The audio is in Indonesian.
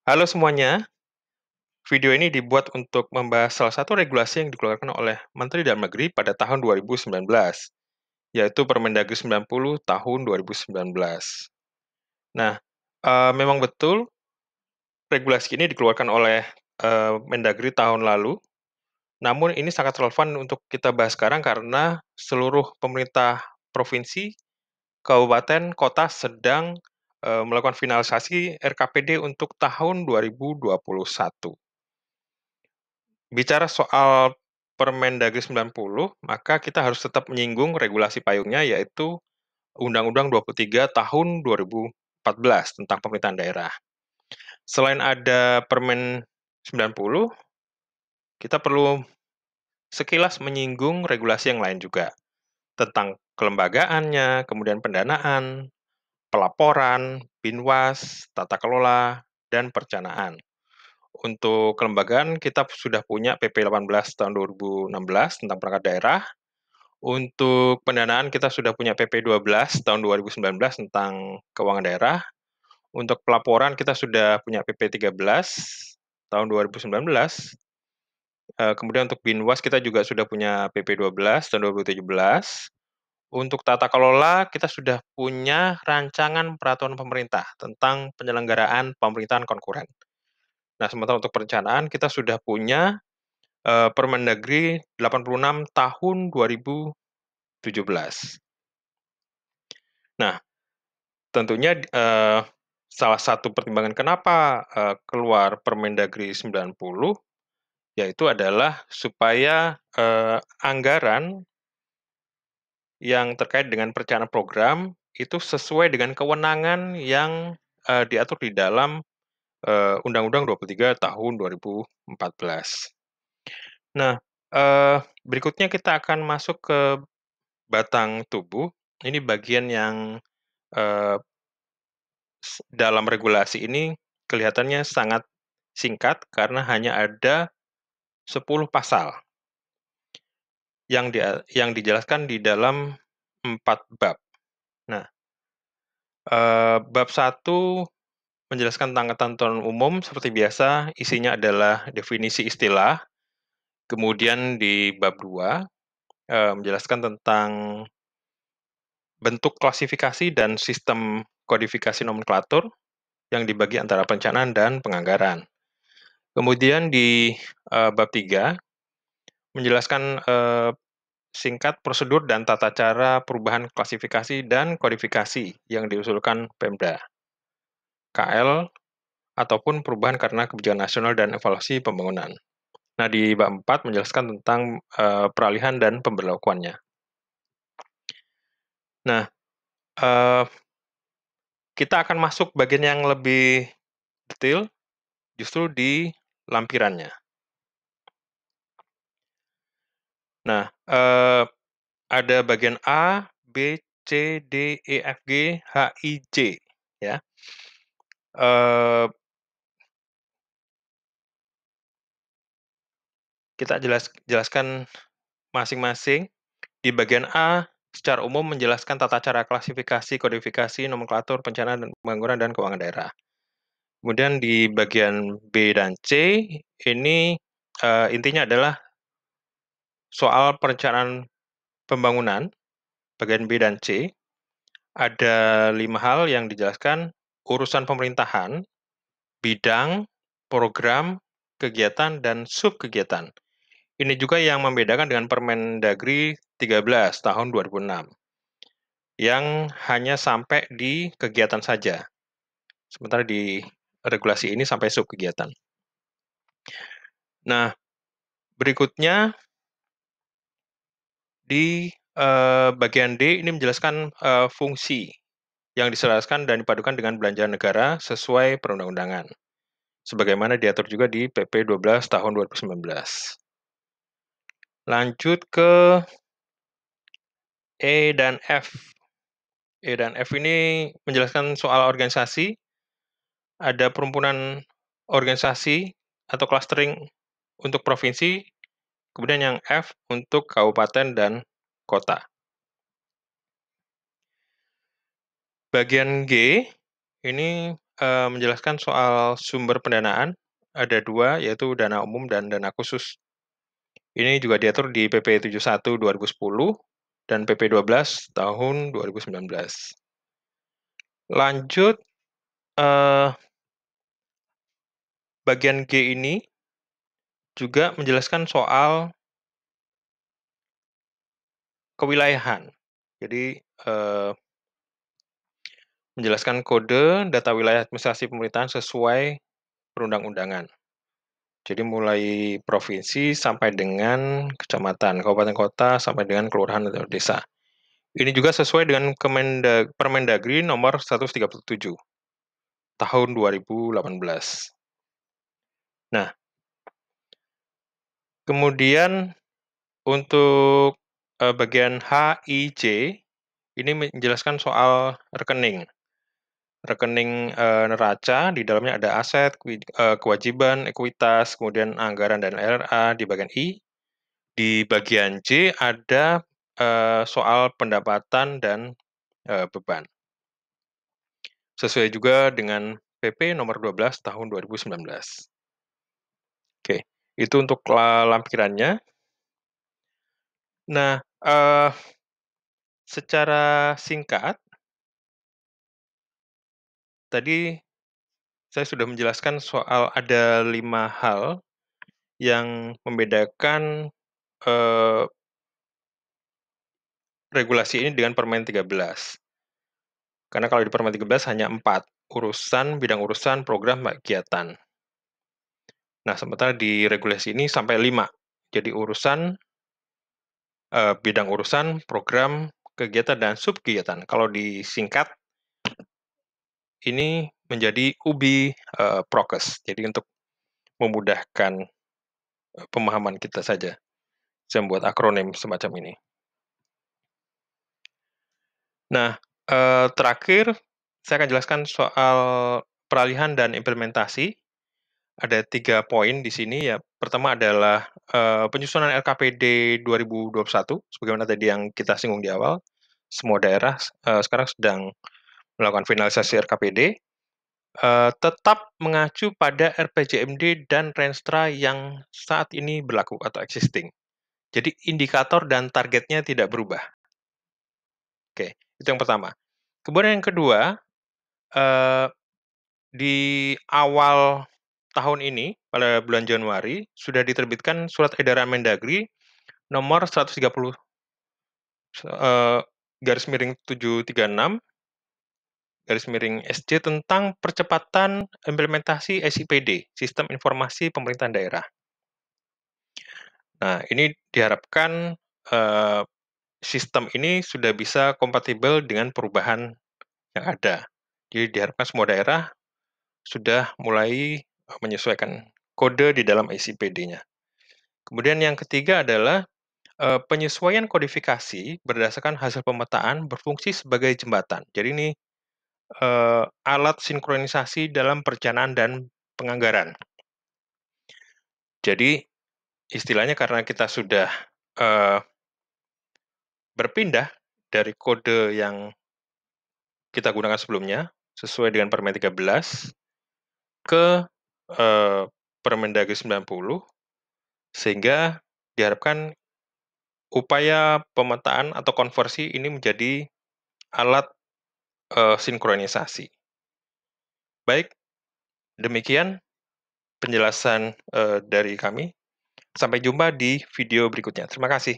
Halo semuanya, video ini dibuat untuk membahas salah satu regulasi yang dikeluarkan oleh Menteri Dalam Negeri pada tahun 2019, yaitu Permendagri 90 tahun 2019. Nah, memang betul regulasi ini dikeluarkan oleh Mendagri tahun lalu, namun ini sangat relevan untuk kita bahas sekarang karena seluruh pemerintah provinsi, kabupaten, kota sedang melakukan finalisasi RKPD untuk tahun 2021. Bicara soal Permendagri 90, maka kita harus tetap menyinggung regulasi payungnya, yaitu Undang-Undang 23 tahun 2014 tentang pemerintahan daerah. Selain ada Permen 90, kita perlu sekilas menyinggung regulasi yang lain juga, tentang kelembagaannya, kemudian pendanaan, pelaporan, binwas, tata kelola, dan perencanaan. Untuk kelembagaan, kita sudah punya PP 18 tahun 2016 tentang perangkat daerah. Untuk pendanaan, kita sudah punya PP 12 tahun 2019 tentang keuangan daerah. Untuk pelaporan, kita sudah punya PP 13 tahun 2019. Kemudian untuk binwas, kita juga sudah punya PP 12 tahun 2017. Untuk tata kelola, kita sudah punya rancangan peraturan pemerintah tentang penyelenggaraan pemerintahan konkuren. Nah, sementara untuk perencanaan, kita sudah punya Permendagri 86 tahun 2017. Nah, tentunya salah satu pertimbangan kenapa keluar Permendagri 90, yaitu adalah supaya anggaran yang terkait dengan perencanaan program itu sesuai dengan kewenangan yang diatur di dalam Undang-Undang 23 tahun 2014. Nah, berikutnya kita akan masuk ke batang tubuh. Ini bagian yang eee, dalam regulasi ini kelihatannya sangat singkat karena hanya ada 10 pasal yang dijelaskan di dalam 4 bab. Nah, bab 1 menjelaskan tentang ketentuan umum seperti biasa, isinya adalah definisi istilah. Kemudian di bab 2 menjelaskan tentang bentuk klasifikasi dan sistem kodifikasi nomenklatur yang dibagi antara perencanaan dan penganggaran. Kemudian di bab 3 menjelaskan singkat prosedur dan tata cara perubahan klasifikasi dan kodifikasi yang diusulkan Pemda, KL, ataupun perubahan karena kebijakan nasional dan evaluasi pembangunan. Nah, di bab 4 menjelaskan tentang peralihan dan pemberlakuannya. Nah, eee, kita akan masuk bagian yang lebih detail justru di lampirannya. Nah, ada bagian A, B, C, D, E, F, G, H, I, J, ya. Kita jelaskan masing-masing. Di bagian A, secara umum menjelaskan tata cara klasifikasi, kodifikasi, nomenklatur, perencanaan, dan pembangunan, dan keuangan daerah. Kemudian di bagian B dan C, ini intinya adalah soal perencanaan pembangunan, bagian B dan C. Ada 5 hal yang dijelaskan, urusan pemerintahan, bidang, program, kegiatan, dan subkegiatan. Ini juga yang membedakan dengan Permendagri 13 tahun 2006, yang hanya sampai di kegiatan saja, sementara di regulasi ini sampai subkegiatan. Nah, berikutnya di bagian D ini menjelaskan fungsi yang diselaraskan dan dipadukan dengan belanja negara sesuai perundang-undangan, sebagaimana diatur juga di PP 12 tahun 2019. Lanjut ke E dan F. E dan F ini menjelaskan soal organisasi, ada perumpunan organisasi atau clustering untuk provinsi, kemudian yang F untuk kabupaten dan kota. Bagian G, ini menjelaskan soal sumber pendanaan, ada 2, yaitu dana umum dan dana khusus. Ini juga diatur di PP 71 2010 dan PP 12 tahun 2019. Lanjut, bagian G ini juga menjelaskan soal kewilayahan. Jadi, menjelaskan kode data wilayah administrasi pemerintahan sesuai perundang-undangan. Jadi mulai provinsi sampai dengan kecamatan, kabupaten kota, sampai dengan kelurahan atau desa. Ini juga sesuai dengan Permendagri nomor 137 tahun 2018. Nah, kemudian untuk bagian H, I, J ini menjelaskan soal rekening. Rekening neraca, di dalamnya ada aset, kewajiban, ekuitas, kemudian anggaran dan LRA di bagian I. Di bagian J ada soal pendapatan dan beban. Sesuai juga dengan PP nomor 12 tahun 2019. Oke, itu untuk lampirannya. Nah, secara singkat, tadi saya sudah menjelaskan soal ada 5 hal yang membedakan regulasi ini dengan Permen 13. Karena kalau di Permen 13 hanya 4, bidang urusan, program, kegiatan. Nah, sementara di regulasi ini sampai 5. Jadi bidang urusan, program, kegiatan, dan subkegiatan. Kalau disingkat, ini menjadi UBI Prokes. Jadi untuk memudahkan pemahaman kita saja, saya membuat akronim semacam ini. Nah, terakhir saya akan jelaskan soal peralihan dan implementasi. Ada 3 poin di sini ya. Pertama adalah penyusunan LKPD 2021, sebagaimana tadi yang kita singgung di awal. Semua daerah sekarang sedang melakukan finalisasi RKPD. Tetap mengacu pada RPJMD dan Renstra yang saat ini berlaku atau existing. Jadi indikator dan targetnya tidak berubah. Oke, itu yang pertama. Kemudian yang kedua, di awal tahun ini, pada bulan Januari, sudah diterbitkan Surat Edaran Mendagri nomor 130 garis miring 736 garis miring SC tentang percepatan implementasi SIPD, Sistem Informasi Pemerintahan Daerah. Nah, ini diharapkan sistem ini sudah bisa kompatibel dengan perubahan yang ada. Jadi diharapkan semua daerah sudah mulai menyesuaikan kode di dalam SIPD-nya. Kemudian yang ketiga adalah penyesuaian kodifikasi berdasarkan hasil pemetaan berfungsi sebagai jembatan. Jadi ini alat sinkronisasi dalam perencanaan dan penganggaran. Jadi istilahnya karena kita sudah berpindah dari kode yang kita gunakan sebelumnya, sesuai dengan Permen 13, ke Permendagri 90, sehingga diharapkan upaya pemetaan atau konversi ini menjadi alat sinkronisasi. Baik, demikian penjelasan dari kami. Sampai jumpa di video berikutnya. Terima kasih.